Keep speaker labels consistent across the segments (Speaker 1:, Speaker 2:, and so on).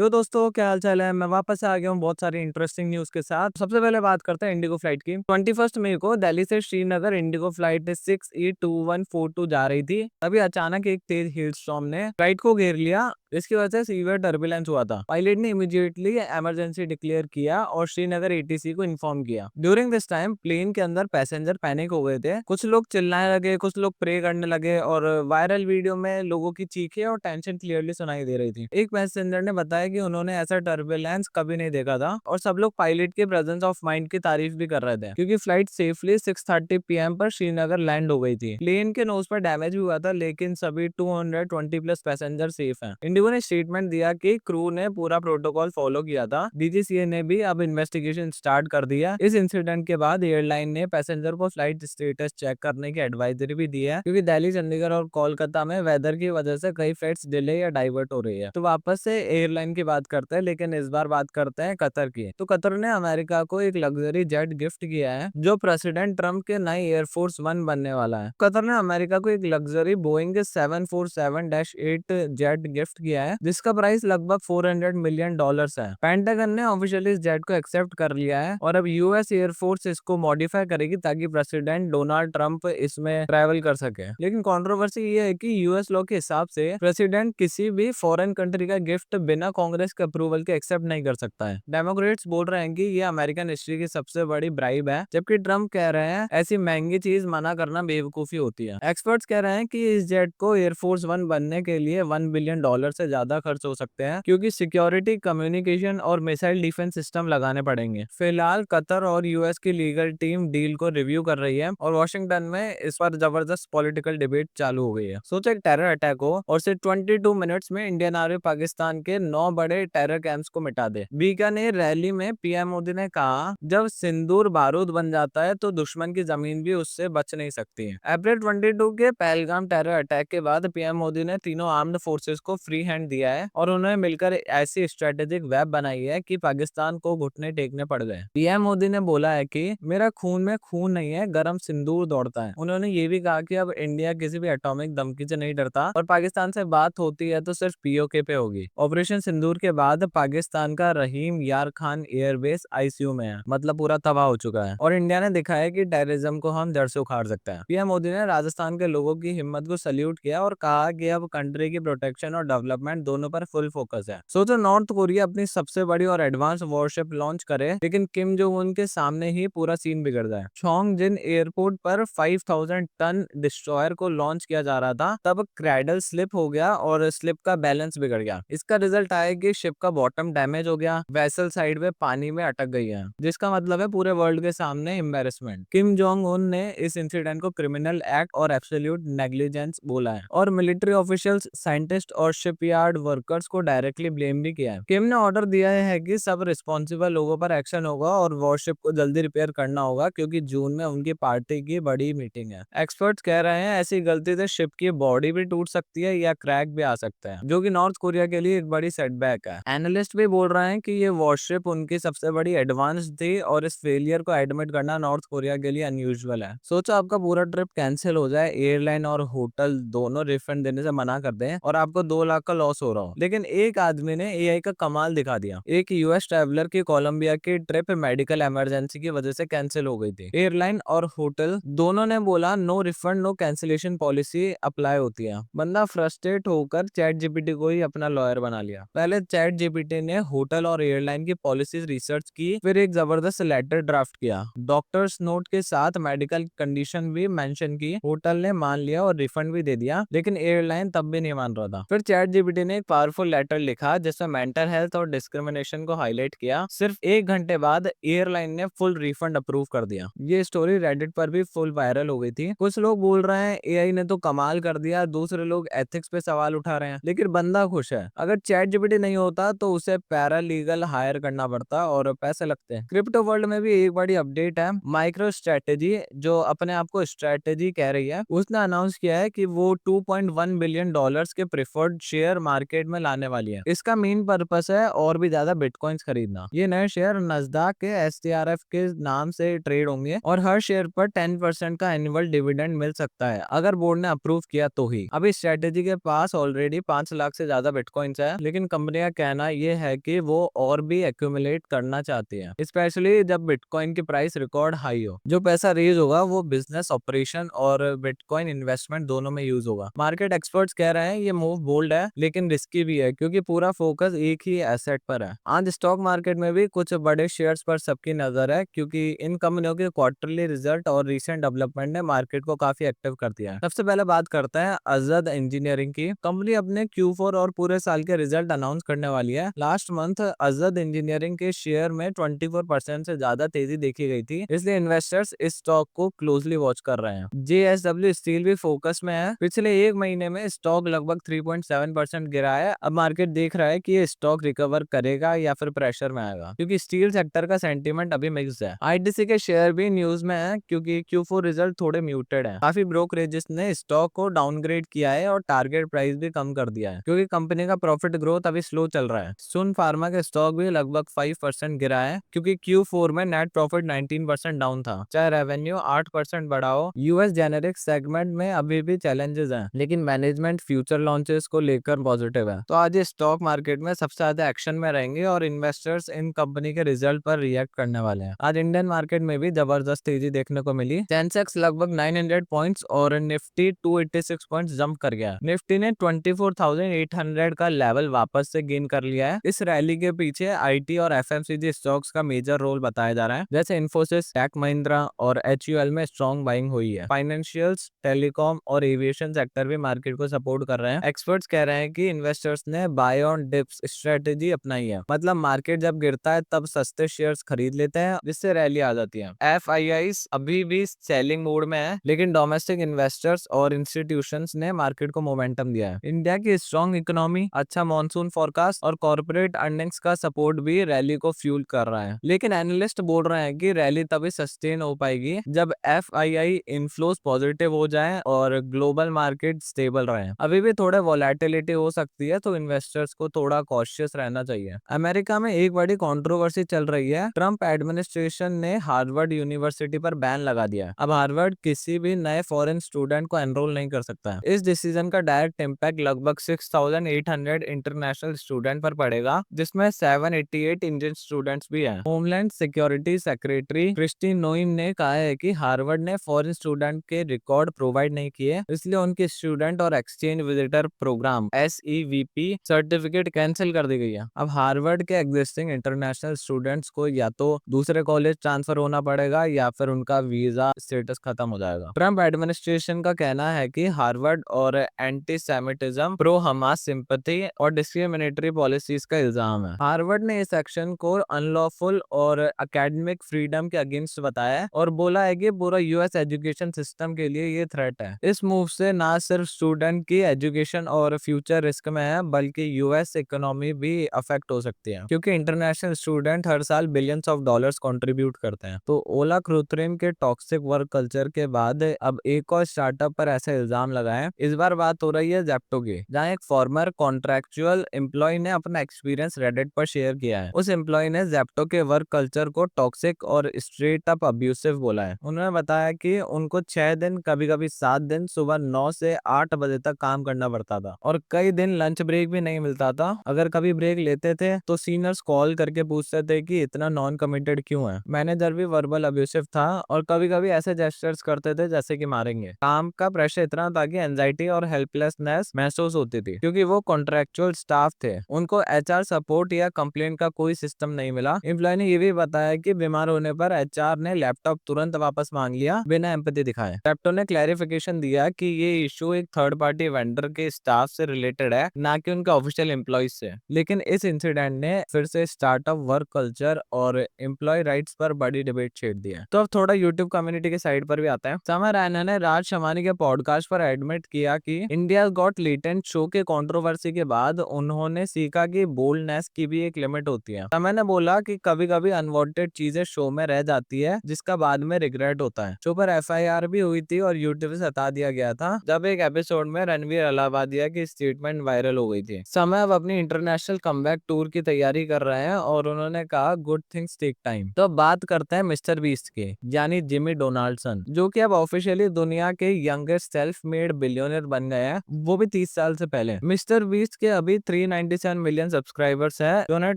Speaker 1: तो दोस्तों क्या हाल चाल है। मैं वापस आ गया हूँ बहुत सारी इंटरेस्टिंग न्यूज के साथ। सबसे पहले बात करते हैं इंडिगो फ्लाइट की। 21 मई को दिल्ली से श्रीनगर इंडिगो फ्लाइट 6E2142 जा रही थी। तभी अचानक एक तेज हीट स्टॉर्म ने फ्लाइट को घेर लिया। इसकी वजह से सीवियर टर्बुलेंस हुआ था। पायलट ने इमीडिएटली इमरजेंसी डिक्लेयर किया और श्रीनगर एटीसी को इन्फॉर्म किया। ड्यूरिंग दिस टाइम प्लेन के अंदर पैसेंजर पैनिक हो गए थे। कुछ लोग चिल्लाने लगे, कुछ लोग प्रे करने लगे और वायरल वीडियो में लोगों की चीखें और टेंशन क्लियरली सुनाई दे रही थी। एक पैसेंजर ने बताया कि उन्होंने ऐसा टर्बुलेंस कभी नहीं देखा था और सब लोग पायलट के प्रेजेंस ऑफ माइंड की तारीफ भी कर रहे थे क्योंकि फ्लाइट सेफली 6:30 PM पर श्रीनगर लैंड हो गई थी। प्लेन के नोज पर डैमेज भी हुआ था लेकिन सभी 220 प्लस पैसेंजर सेफ हैं। इंडिगो ने स्टेटमेंट दिया कि क्रू ने पूरा प्रोटोकॉल फॉलो किया था। डीजीसीए ने भी अब इन्वेस्टिगेशन स्टार्ट कर दिया। इस इंसिडेंट के बाद एयरलाइन ने पैसेंजर को फ्लाइट स्टेटस चेक करने की एडवाइजरी भी दी है क्योंकि दिल्ली, चंडीगढ़ और कोलकाता में वेदर की वजह से कई फ्लाइट्स डिले या डाइवर्ट हो रही है। तो वापस से एयरलाइन की बात करते हैं, लेकिन इस बार बात करते हैं कतर की। तो कतर ने अमेरिका को एक लग्जरी जेट गिफ्ट किया है जो प्रेसिडेंट ट्रम्प के नए एयरफोर्स 1 बनने वाला है। कतर ने अमेरिका को एक लग्जरी बोइंग 747-8 जेट गिफ्ट किया है जिसका प्राइस लगभग $400 मिलियन है। पेंटागन ने ऑफिशियली इस जेट को एक्सेप्ट कर लिया है और अब यूएस एयरफोर्स इसको मॉडिफाई करेगी ताकि प्रेसिडेंट डोनाल्ड ट्रम्प इसमें ट्रैवल कर सके। लेकिन कंट्रोवर्सी ये है कि यूएस लॉ के हिसाब से प्रेसिडेंट किसी भी फॉरेन कंट्री का गिफ्ट बिना कांग्रेस के अप्रूवल के एक्सेप्ट नहीं कर सकता है। डेमोक्रेट्स बोल रहे हैं कि ये अमेरिकन हिस्ट्री की सबसे बड़ी ब्राइब है, जबकि ट्रम्प कह रहे हैं ऐसी महंगी चीज मना करना बेवकूफी होती है। एक्सपर्ट्स कह रहे हैं कि इस जेट को एयरफोर्स 1 बनने के लिए $1 बिलियन से ज्यादा खर्च हो सकते हैं क्योंकि सिक्योरिटी, कम्युनिकेशन और मिसाइल डिफेंस सिस्टम लगाने पड़ेंगे। फिलहाल कतर और यूएस की लीगल टीम डील को रिव्यू कर रही है और वॉशिंगटन में इस पर जबरदस्त पॉलिटिकल डिबेट चालू हो गई है। सोचो एक टेरर अटैक हो और सिर्फ 22 मिनट्स में इंडियन आर्मी पाकिस्तान के 9 बड़े टेरर कैंप्स को मिटा दे। बीकानेर रैली में पीएम मोदी ने कहा, जब सिंदूर बारूद बन जाता है तो दुश्मन की जमीन भी उससे बच नहीं सकती है। अप्रैल 22 के पहलगाम टेरर अटैक के बाद पीएम मोदी ने तीनों आर्म्ड फोर्सेस को फ्री हैंड दिया है और उन्होंने मिलकर ऐसी स्ट्रेटेजिक वेब बनाई है कि पाकिस्तान को घुटने टेकने पड़ गए। पीएम मोदी ने बोला है कि मेरा खून में खून नहीं है, गरम सिंदूर दौड़ता है। उन्होंने ये भी कहा कि अब इंडिया किसी भी एटॉमिक धमकी से नहीं डरता और पाकिस्तान से बात होती है तो सिर्फ पीओके पे होगी। ऑपरेशन सिंदूर के बाद पाकिस्तान का रहीम यार खान एयरबेस आईसीयू में है, मतलब पूरा तबाह हो चुका है और इंडिया ने दिखाया कि टेररिज्म को हम जड़ से उखाड़ सकते हैं। पीएम मोदी ने राजस्थान के लोगों की हिम्मत को सल्यूट किया और कहा कि अब कंट्री की प्रोटेक्शन और डेवलपमेंट दोनों पर फुल फोकस है। सोचो नॉर्थ कोरिया अपनी सबसे बड़ी और एडवांस वॉरशिप लॉन्च करे लेकिन किम जोंग उन के सामने ही पूरा सीन बिगड़ जाए। चोंगजिन एयरपोर्ट पर 5000 टन डिस्ट्रॉयर को लॉन्च किया जा रहा था, तब क्रैडल स्लिप हो गया और स्लिप का बैलेंस बिगड़ गया। इसका रिजल्ट आया कि शिप का बॉटम डैमेज हो गया, वेसल साइड में पानी में अटक गई है, जिसका मतलब है पूरे वर्ल्ड के सामने एम्बेरसमेंट। किम जोंग उन ने इस इंसिडेंट को क्रिमिनल एक्ट और एब्सोल्यूट नेग्लिजेंस बोला है और मिलिट्री ऑफिशियल्स, साइंटिस्ट और शिपयार्ड वर्कर्स को डायरेक्टली ब्लेम भी किया है। किम ने ऑर्डर दिया है कि सब रिस्पॉन्सिबल लोगों पर एक्शन होगा और वॉरशिप को जल्दी रिपेयर करना होगा क्योंकि जून में उनकी पार्टी की बड़ी मीटिंग है। एक्सपर्ट्स कह रहे हैं ऐसी गलती से शिप की बॉडी भी टूट सकती है या क्रैक भी आ सकता है, जो कि नॉर्थ कोरिया के लिए एक बड़ी सेटबैक है। एनालिस्ट भी बोल रहे हैं कि ये वॉरशिप उनकी सबसे बड़ी एडवांस थी और इस फेलियर को एडमिट करना नॉर्थ कोरिया के लिए अनयूजुअल है। सोचो आपका पूरा ट्रिप कैंसिल हो जाए, एयरलाइन और होटल दोनों रिफंड देने से मना कर दें और आपको 2 लाख का लॉस हो रहा हो। लेकिन एक आदमी ने एआई का कमाल दिखा दिया। एक यूएस ट्रैवलर की कोलंबिया की ट्रिप मेडिकल इमरजेंसी की वजह से कैंसिल हो गई थी। एयरलाइन और होटल दोनों ने बोला no refund no cancellation policy apply होती है। बंदा फ्रस्ट्रेट होकर चैट जीपीटी को ही अपना लॉयर बना लिया। पहले चैट जीपीटी ने होटल और एयरलाइन की पॉलिसीज रिसर्च की, फिर एक जबरदस्त लेटर ड्राफ्ट किया, डॉक्टर्स नोट के साथ मेडिकल कंडीशन भी मेंशन की। होटल ने मान लिया और रिफंड भी दे दिया, लेकिन एयरलाइन तब भी नहीं मान रहा था। फिर चैट जीपीटी ने एक पावरफुल लेटर लिखा जिसमें मेंटल हेल्थ और डिस्क्रिमिनेशन को हाईलाइट किया। सिर्फ 1 घंटे बाद एयरलाइन ने फुल रिफंड अप्रूव कर दिया। ये स्टोरी रेडिट पर भी फुल वायरल हो गई थी। कुछ लोग बोल रहे हैं एआई ने तो कमाल कर दिया, दूसरे लोग एथिक्स पे सवाल उठा रहे हैं, लेकिन बंदा खुश है। अगर चैट जीपीटी नहीं होता तो उसे पैरालीगल हायर करना पड़ता और पैसे लगते हैं। क्रिप्टो वर्ल्ड में भी एक बड़ी अपडेट है। माइक्रो स्ट्रेटेजी, जो अपने आप को स्ट्रेटेजी कह रही है, उसने अनाउंस किया है कि वो $2.1 बिलियन के प्रेफर्ड शेयर शेयर मार्केट में लाने वाली है। इसका मेन पर्पस है और भी ज्यादा बिटकॉइंस खरीदना। ये नए शेयर नस्डैक के STRF के नाम से ट्रेड होंगे और हर शेयर पर 10% का एनुअल डिविडेंड मिल सकता है अगर बोर्ड ने अप्रूव किया तो ही। अभी स्ट्रेटेजी के पास ऑलरेडी 5 लाख से ज्यादा बिटकॉइंस है, लेकिन कंपनी का कहना ये है कि वो और भी एक्यूमुलेट करना चाहती है, स्पेशली जब बिटकॉइन की प्राइस रिकॉर्ड हाई हो। जो पैसा रेज होगा वो बिजनेस ऑपरेशन और बिटकॉइन इन्वेस्टमेंट दोनों में यूज होगा। मार्केट एक्सपर्ट्स कह रहे हैं ये मूव बोल्ड है लेकिन रिस्की भी है, क्योंकि पूरा फोकस एक ही एसेट पर है। आज स्टॉक मार्केट में भी कुछ बड़े शेयर्स पर सबकी नजर है, क्योंकि इन कंपनियों के क्वार्टरली रिजल्ट और रिसेंट डेवलपमेंट ने मार्केट को काफी एक्टिव कर दिया है। सबसे पहले बात करते हैं अजद इंजीनियरिंग की। कंपनी अपने Q4 और पूरे साल के रिजल्ट अनाउंस करने वाली है। लास्ट मंथ अजद इंजीनियरिंग के शेयर में 24% से ज्यादा तेजी देखी गई थी, इसलिए इन्वेस्टर्स इस स्टॉक को क्लोजली वॉच कर रहे हैं। JSW स्टील भी फोकस में है। पिछले एक महीने में स्टॉक लगभग 3.7% गिरा है। अब मार्केट देख रहा है कि ये स्टॉक रिकवर करेगा या फिर प्रेशर में आएगा, क्योंकि स्टील सेक्टर का सेंटीमेंट अभी मिक्स्ड है। ITC के शेयर भी न्यूज में है, क्योंकि Q4 रिजल्ट थोड़े म्यूटेड है। काफी ब्रोकरेजेस ने स्टॉक को डाउनग्रेड किया है और टारगेट प्राइस भी कम कर दिया है, क्योंकि कंपनी का प्रॉफिट ग्रोथ अभी स्लो चल रहा है। सुन फार्मा के स्टॉक भी लगभग 5% गिरा है, क्योंकि Q4 में नेट प्रॉफिट 19% डाउन था, चाहे रेवेन्यू 8% बढ़ा हो। यूएस जेनेरिक सेगमेंट में अभी भी चैलेंजेस हैं, लेकिन मैनेजमेंट फ्यूचर लॉन्चेस को लेकर पॉजिटिव है। तो आज ये स्टॉक मार्केट में सबसे ज्यादा एक्शन में रहेंगे और इन्वेस्टर्स इन कंपनी के रिजल्ट पर रिएक्ट करने वाले हैं। आज इंडियन मार्केट में भी जबरदस्त तेजी देखने को मिली। सेंसेक्स लगभग 900 पॉइंट्स और निफ्टी 286 पॉइंट्स जंप कर गया। निफ्टी ने 24,800 का लेवल वापस से गेन कर लिया है। इस रैली के पीछे आईटी और एफएमसीजी स्टॉक्स का मेजर रोल बताया जा रहा है, जैसे इन्फोसिस, टेक महिंद्रा और HUL में स्ट्रॉन्ग बाइंग हुई है। फाइनेंशियल्स, टेलीकॉम और एविएशन सेक्टर भी मार्केट को सपोर्ट कर रहे हैं। एक्सपर्ट्स कह रहे हैं कि इन्वेस्टर्स ने बाय ऑन डिप्स स्ट्रेटेजी अपनाई है, मतलब मार्केट जब गिरता है तब सस्ते शेयर्स खरीद लेते हैं, जिससे रैली आ जाती है। FIIs अभी भी सेलिंग मोड में है, लेकिन डोमेस्टिक इन्वेस्टर्स और इंस्टीट्यूशंस ने मार्केट को मोमेंटम दिया है। इंडिया की स्ट्रॉन्ग इकोनॉमी, अच्छा मॉनसून फोरकास्ट और कॉर्पोरेट अर्निंग्स का सपोर्ट भी रैली को फ्यूल कर रहा है। लेकिन एनालिस्ट बोल रहे हैं कि रैली तभी सस्टेन हो पाएगी जब FII इनफ्लोस पॉजिटिव हो जाए और ग्लोबल मार्केट स्टेबल रहे। अभी भी थोड़े वोलेटिलिटी हो सकती है, तो इन्वेस्टर्स को थोड़ा कॉशियस रहना चाहिए। अमेरिका में एक बड़ी कंट्रोवर्सी चल रही है। ट्रम्प एडमिनिस्ट्रेशन ने हार्वर्ड यूनिवर्सिटी पर बैन लगा दिया है। अब हार्वर्ड किसी भी नए फॉरेन स्टूडेंट को एनरोल नहीं कर सकता है। इस डिसीजन का डायरेक्ट इम्पैक्ट लगभग 6,800 इंटरनेशनल स्टूडेंट पर पड़ेगा, जिसमें 788 इंडियन स्टूडेंट्स भी हैं। Homeland security secretary Kristi Noem ने कहा है कि हार्वर्ड ने फॉरेन स्टूडेंट के रिकॉर्ड प्रोवाइड नहीं किए, इसलिए उनके स्टूडेंट और exchange visitor program SEVP certificate cancel कर दी गई है। अब हार्वर्ड के एग्जिस्टिंग इंटरनेशनल स्टूडेंट्स को या तो दूसरे कॉलेज ट्रांसफर होना पड़ेगा या फिर उनका वीजा स्टेटस खत्म हो जाएगा। ट्रम्प एडमिनिस्ट्रेशन का कहना है कि हार्वर्ड और anti Semitism, pro Hamas sympathy और डिस्क्रिमिनेटरी पॉलिसीज का इल्जाम है। हार्वर्ड ने इस एक्शन को अनलॉफुल और एकेडमिक फ्रीडम के अगेंस्ट बताया है और बोला है कि पूरा यूएस एजुकेशन सिस्टम के लिए ये थ्रेट है। इस मूव से ना सिर्फ स्टूडेंट की एजुकेशन और फ्यूचर रिस्क में है, बल्कि यूएस इकोनॉमी भी अफेक्ट हो सकती है, क्योंकि इंटरनेशनल स्टूडेंट हर साल बिलियंस ऑफ डॉलर्स कंट्रीब्यूट करते हैं। तो ओला कृत्रिम के टॉक्सिक वर्क कल्चर के बाद अब एक और स्टार्टअप पर ऐसा इल्जाम लगा है। इस बार बात हो रही है जेप्टो की, जहां एक फॉर्मर कॉन्ट्रैक्चुअल एम्प्लॉय ने अपना एक्सपीरियंस रेडिट पर शेयर किया है। उस एम्प्लॉय ने जेप्टो के वर्क कल्चर को टॉक्सिक और स्ट्रेट अप अब्यूसिव बोला है। उन्होंने बताया कि उनको 6 दिन, कभी कभी 7 दिन सुबह 9 से 8 बजे तक काम करना पड़ता था और कई दिन लंच ब्रेक भी नहीं मिलता था। अगर कभी ब्रेक लेते थे तो सीनियर्स कॉल करके पूछते थे कि इतना नॉन कमिटेड क्यों है। मैनेजर भी वर्बल अब्यूसिव था और कभी कभी ऐसे जेस्चर्स करते थे जैसे कि मारेंगे। काम का प्रेशर इतना था कि एंजाइटी और हेल्पलेसनेस महसूस होती थी, क्योंकि वो कॉन्ट्रैक्चुअल स्टाफ थे। उनको HR सपोर्ट या कंप्लेंट का कोई सिस्टम नहीं मिला। एम्प्लॉय ने ये भी बताया कि बीमार होने पर HR ने लैपटॉप तुरंत वापस मांग लिया बिना एम्पैथी दिखाए। लैपटॉप ने क्लैरिफिकेशन दिया कि ये इशू एक थर्ड पार्टी वेंडर के स्टाफ से रिलेटेड है, ना कि उनके ऑफिशियल एम्प्लॉइज से। लेकिन इस इंसिडेंट ने फिर से स्टार्टअप, वर्क कल्चर और एम्प्लॉय राइट्स पर बड़ी डिबेट छेड़ दी है। तो अब थोड़ा यूट्यूब कम्युनिटी के साइड पर भी आता है। समर रैना ने राज शमानी के पॉडकास्ट पर एडमिट किया कि इंडिया गॉट लेटेंट शो के कंट्रोवर्सी के बाद उन्होंने सीखा कि बोल्डनेस की भी एक लिमिट होती है। समय ने बोला कि कभी कभी अनवांटेड चीजें शो में रह जाती है, जिसका बाद में रिग्रेट होता है। शो पर FIR भी हुई थी और यूट्यूब से हटा दिया गया था, जब एक एपिसोड में रणवीर अलाहाबादिया की स्टेटमेंट स्टेटमेंट वायरल हो गई थी। समय अब अपनी इंटरनेशनल कमबैक टूर की तैयारी कर रहे हैं और उन्होंने कहा गुड थिंग्स टेक टाइम। तो अब बात करते हैं मिस्टर बीस्ट के, यानी जिमी डोनाल्डसन, जो कि अब ऑफिशियली दुनिया के यंगेस्ट सेल्फ मेड बिलियनर बन गए हैं, वो भी 30 साल से पहले। मिस्टर बीस्ट के अभी 397 मिलियन सब्सक्राइबर्स है, जो उन्हें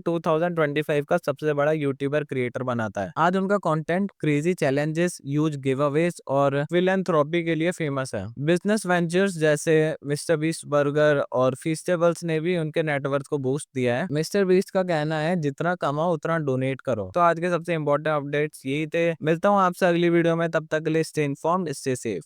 Speaker 1: 2025 का सबसे बड़ा यूट्यूबर क्रिएटर बनाता है। आज उनका content crazy challenges, huge giveaways और फिलैंथ्रोपी के लिए फेमस है। बिजनेस वेंचर्स जैसे मिस्टर बीस्ट बर्गर और फीस्टेबल्स ने भी उनके नेटवर्क को बूस्ट दिया है। मिस्टर बीस्ट का कहना है जितना कमाओ उतना डोनेट करो। तो आज के सबसे इंपॉर्टेंट अपडेट्स यही थे। मिलता हूँ आपसे अगली वीडियो में, तब तक के लिए स्टे इन्फॉर्म्ड, स्टे सेफ।